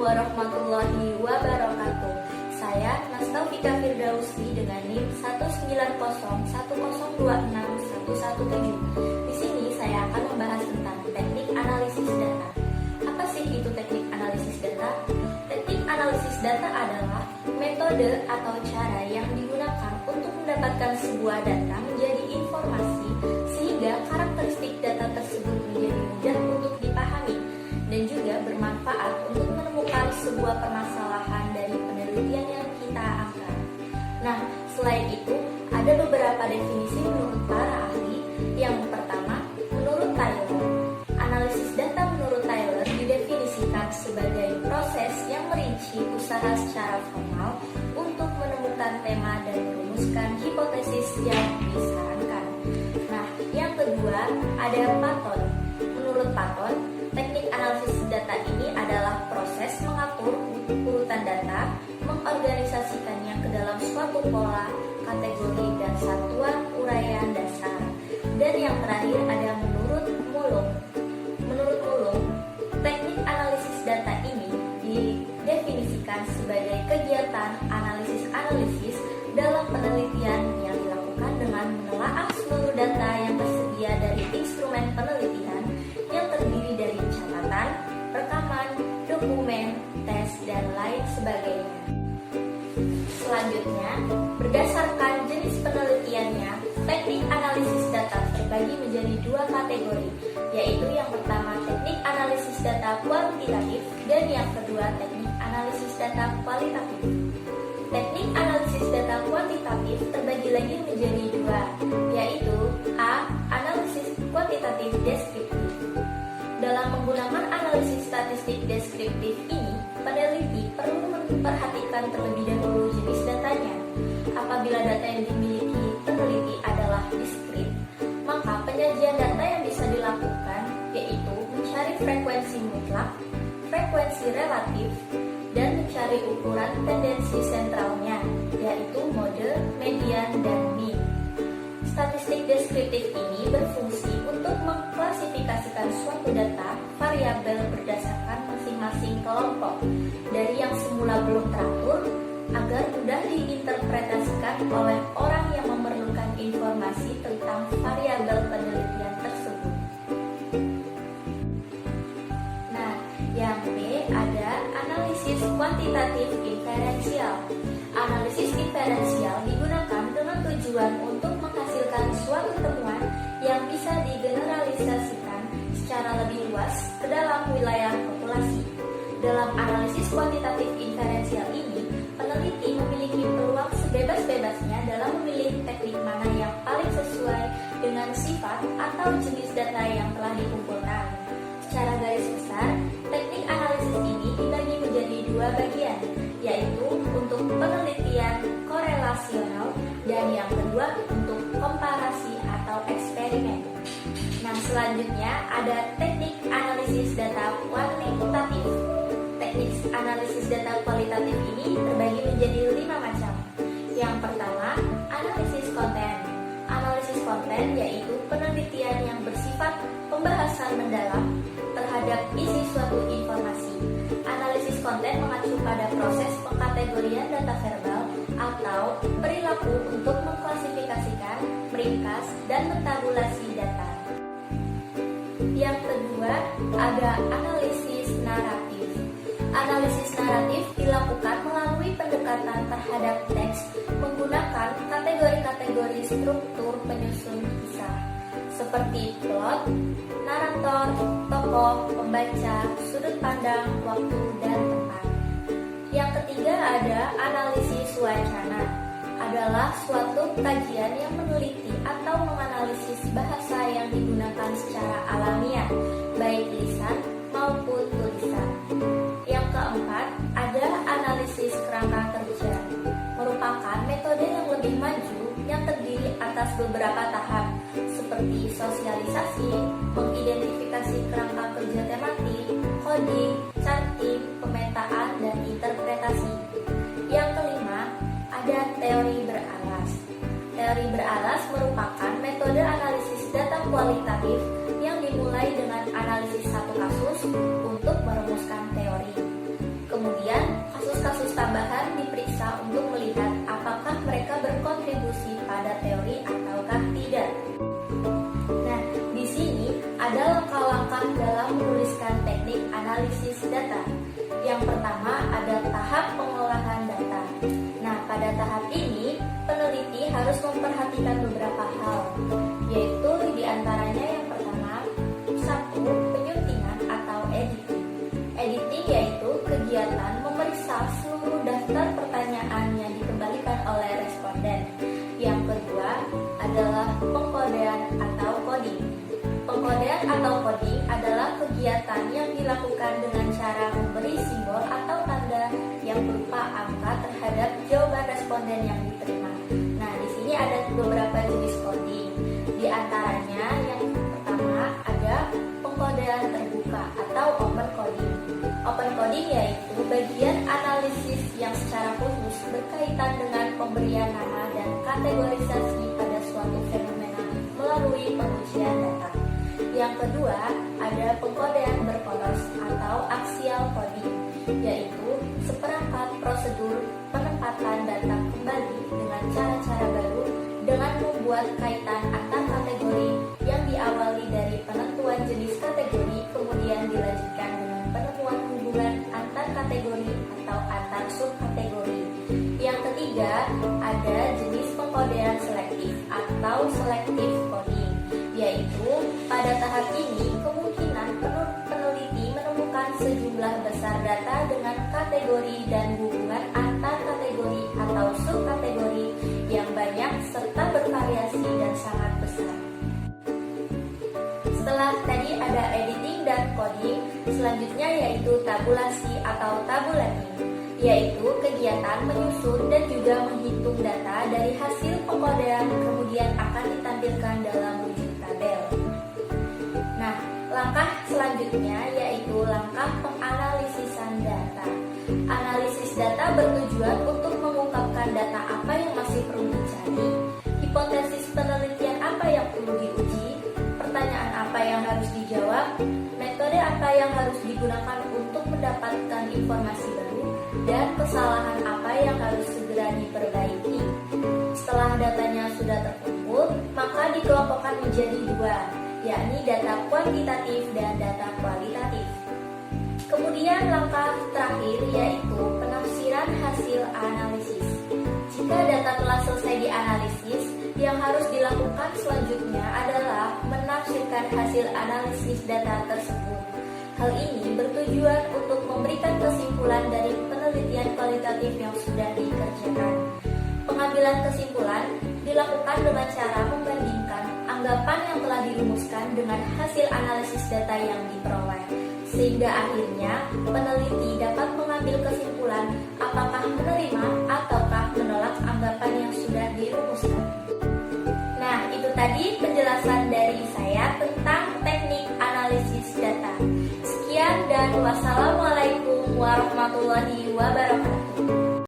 warahmatullahi wabarakatuh. Saya Nastaufika Firdausi dengan NIM 19010261117. Di sini saya akan membahas tentang teknik analisis data. Apa sih itu teknik analisis data? Teknik analisis data adalah metode atau cara yang digunakan untuk mendapatkan sebuah data menjadi informasi sehingga karakteristik data tersebut menjadi mudah untuk dipahami dan juga bermanfaat untuk menemukan sebuah permasalahan dari penelitian yang kita angkat. Nah, selain itu, ada beberapa definisi menurut para ahli. Yang pertama, menurut Taylor, analisis data menurut Taylor didefinisikan sebagai proses yang merinci usaha secara formal untuk menemukan tema dan merumuskan hipotesis yang disarankan. Nah, yang kedua, ada Patton. Menurut Patton, teknik analisis data ini adalah proses mengatur urutan data, mengorganisasikannya ke dalam suatu pola, kategori, dan satuan uraian dasar. Dan yang terakhir ada menurut Mulung. Menurut Mulung, teknik analisis data ini didefinisikan sebagai kegiatan analisis dalam penelitian yang dilakukan dengan menelaah seluruh data yang tersedia dari instrumen penelitian yang terdiri dari catatan, rekaman, dokumen, tes, dan lain sebagainya. Selanjutnya, berdasarkan jenis penelitiannya, teknik analisis data terbagi menjadi dua kategori, yaitu yang pertama teknik analisis data kuantitatif dan yang kedua teknik analisis data kualitatif. Teknik analisis data kuantitatif terbagi lagi menjadi dua, yaitu A. Analisis kuantitatif deskriptif. Dalam menggunakan analisis statistik deskriptif ini, peneliti perlu memperhatikan terlebih dahulu jenis datanya. Apabila data yang dimiliki peneliti adalah diskrit, maka penyajian data yang bisa dilakukan yaitu mencari frekuensi mutlak, frekuensi relatif, dan mencari ukuran tendensi sentralnya, yaitu mode, median, dan mean. Statistik deskriptif ini berfungsi untuk mengklasifikasikan suatu data variabel berdasarkan masing-masing kelompok dari yang semula belum teratur agar mudah diinterpretasikan oleh orang yang memerlukan informasi tentang variabel penelitian tersebut. Nah, yang B ada analisis kuantitatif inferensial. Analisis inferensial digunakan dengan tujuan untuk menghasilkan suatu temuan yang bisa digeneralisasikan secara lebih luas ke dalam wilayah populasi. Dalam analisis kuantitatif inferensial ini, peneliti memiliki peluang sebebas-bebasnya dalam memilih teknik mana yang paling sesuai dengan sifat atau jenis data yang telah dikumpulkan. Secara garis besar, teknik analisis ini dibagi menjadi dua bagian, yaitu untuk penelitian korelasional dan yang kedua untuk komparasi atau eksperimen. Nah, selanjutnya ada teknik analisis data kualitatif. Teknik analisis data kualitatif ini terbagi menjadi 5 macam. Yang pertama, analisis konten. Analisis konten yaitu penelitian yang bersifat pembahasan mendalam terhadap isi suatu informasi. Analisis konten mengacu pada proses pengkategorian data verbal atau perilaku untuk mengklasifikasikan, meringkas, dan mentabulasi data. Yang kedua, ada analisis naratif. Analisis naratif dilakukan melalui pendekatan terhadap teks menggunakan kategori-kategori struktur penyusun kisah seperti plot, narator, tokoh, pembaca, sudut pandang, waktu, dan tempat. Yang ketiga ada analisis wacana. Adalah suatu kajian yang meneliti atau menganalisis bahasa yang digunakan secara alamiah, baik lisan maupun tulisan. Yang keempat, ada analisis kerangka kerja. Merupakan metode yang lebih maju yang terdiri atas beberapa tahap, seperti sosialisasi, mengidentifikasi kerangka kerja tematik, coding, charting, pemetaan, dan interpretasi. Yang kelima, ada teori beralas. Teori beralas merupakan metode analisis data kualitatif yang dimulai dengan analisis satu kasus untuk merumuskan teori. Kemudian analisis data. Yang pertama ada tahap pengolahan data. Nah, pada tahap ini peneliti harus memperhatikan beberapa hal, yaitu diantaranya yang pertama, satu, penyuntingan atau editing. Editing yaitu kegiatan memeriksa seluruh daftar pertanyaan yang dikembalikan oleh responden. Yang kedua adalah pengkodean atau coding. Pengkodean atau coding adalah kegiatan yang dilakukan dengan cara memberi simbol atau tanda yang berupa angka terhadap jawaban responden yang diterima. Nah, di sini ada beberapa jenis coding. Di antaranya yang pertama ada pengkodean terbuka atau open coding. Open coding yaitu bagian analisis yang secara khusus berkaitan dengan pemberian nama dan kategorisasi pada suatu fenomena melalui pengujian data. Yang kedua, ada pengkodean berporos atau axial coding, yaitu seperangkat prosedur penempatan data kembali dengan cara-cara baru dengan membuat kaitan antar kategori yang diawali dari penentuan jenis kategori kemudian dilanjutkan dengan penemuan hubungan antar kategori atau antar subkategori. Yang ketiga, ada jenis pengkodean selektif atau selective coding, yaitu pada tahap ini kemungkinan peneliti menemukan sejumlah besar data dengan kategori dan hubungan antar kategori atau subkategori yang banyak serta bervariasi dan sangat besar. Setelah tadi ada editing dan coding, selanjutnya yaitu tabulasi atau tabulating, yaitu kegiatan menyusun dan juga menghitung data dari hasil pengkodean kemudian akan ditampilkan dalam wujud tabel. Nah, langkah selanjutnya yaitu langkah penganalisisan data. Analisis data bertujuan untuk mengungkapkan data apa yang masih perlu dicari, hipotesis penelitian apa yang perlu diuji, pertanyaan apa yang harus dijawab, metode apa yang harus digunakan untuk mendapatkan informasi baru, dan kesalahan apa yang harus segera diperbaiki. Setelah datanya sudah terkumpul, maka dikelompokkan menjadi dua, yakni data kuantitatif dan data kualitatif. Kemudian langkah terakhir yaitu penafsiran hasil analisis. Jika data telah selesai dianalisis, yang harus dilakukan selanjutnya adalah menafsirkan hasil analisis data tersebut. Hal ini bertujuan untuk memberikan kesimpulan dari penelitian kualitatif yang sudah dikerjakan. Pengambilan kesimpulan dilakukan dengan cara membandingkan anggapan yang telah dirumuskan dengan hasil analisis data yang diperoleh, sehingga akhirnya peneliti dapat mengambil kesimpulan apakah menerima ataukah menolak anggapan yang sudah dirumuskan. Nah, itu tadi penjelasan dari saya tentang teknik analisis data. Sekian dan wassalamualaikum warahmatullahi wabarakatuh.